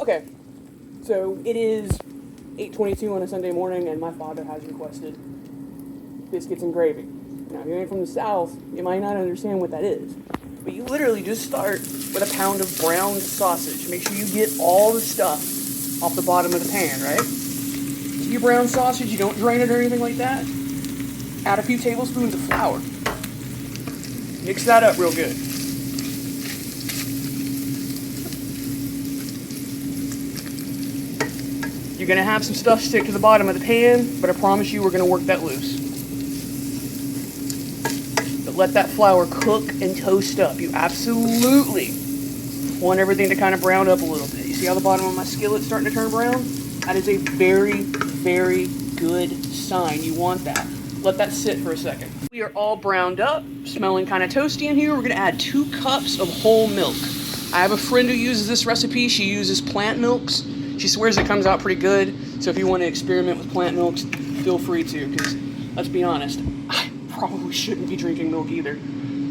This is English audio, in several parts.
Okay, so it is 8:22 on a Sunday morning, and my father has requested biscuits and gravy. Now, if you ain't from the South, you might not understand what that is. But you literally just start with a pound of browned sausage. Make sure you get all the stuff off the bottom of the pan, right? To your brown sausage, you don't drain it or anything like that. Add a few tablespoons of flour. Mix that up real good. You're going to have some stuff stick to the bottom of the pan, but I promise you we're going to work that loose. But let that flour cook and toast up. You absolutely want everything to kind of brown up a little bit. You see how the bottom of my skillet's starting to turn brown? That is a very, very good sign. You want that. Let that sit for a second. We are all browned up, smelling kind of toasty in here. We're going to add 2 cups of whole milk. I have a friend who uses this recipe. She uses plant milks. She swears it comes out pretty good, so if you want to experiment with plant milks, feel free to, because let's be honest, I probably shouldn't be drinking milk either.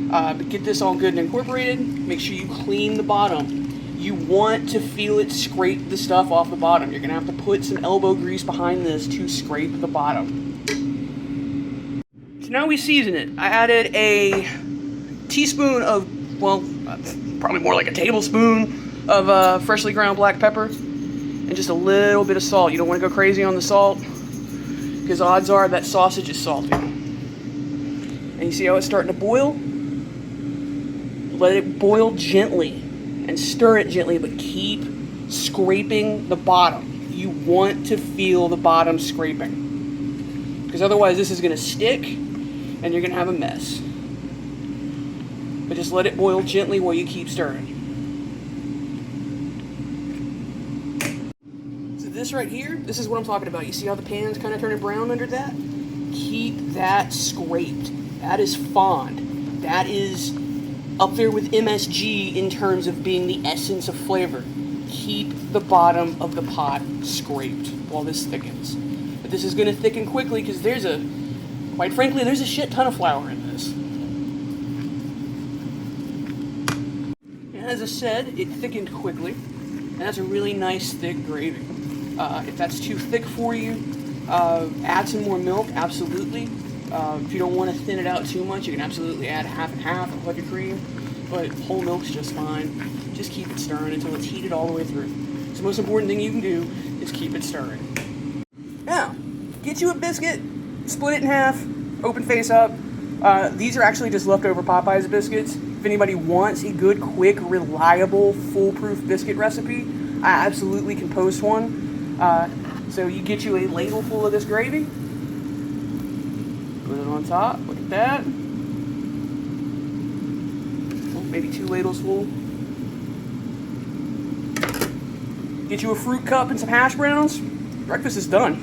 But get this all good and incorporated. Make sure you clean the bottom. You want to feel it scrape the stuff off the bottom. You're going to have to put some elbow grease behind this to scrape the bottom. So now we season it. I added a teaspoon of, well, probably more like a tablespoon of freshly ground black pepper. And just a little bit of salt. You don't want to go crazy on the salt, because odds are that sausage is salty. And you see how it's starting to boil? Let it boil gently and stir it gently, but keep scraping the bottom. You want to feel the bottom scraping, because otherwise this is going to stick and you're going to have a mess. But just let it boil gently while you keep stirring. This right here, this is what I'm talking about. You see how the pan's kind of turning brown under that? Keep that scraped. That is fond. That is up there with MSG in terms of being the essence of flavor. Keep the bottom of the pot scraped while this thickens. But this is going to thicken quickly because quite frankly, there's a shit ton of flour in this. And as I said, it thickened quickly. And that's a really nice thick gravy. If that's too thick for you, add some more milk, absolutely. If you don't want to thin it out too much, you can absolutely add half and half of heavy cream, but whole milk's just fine. Just keep it stirring until it's heated all the way through. So the most important thing you can do is keep it stirring. Now, get you a biscuit, split it in half, open face up. These are actually just leftover Popeyes biscuits. If anybody wants a good, quick, reliable, foolproof biscuit recipe, I absolutely can post one. So you get you a ladle full of this gravy, put it on top, look at that, well, maybe 2 ladles full. Get you a fruit cup and some hash browns, breakfast is done.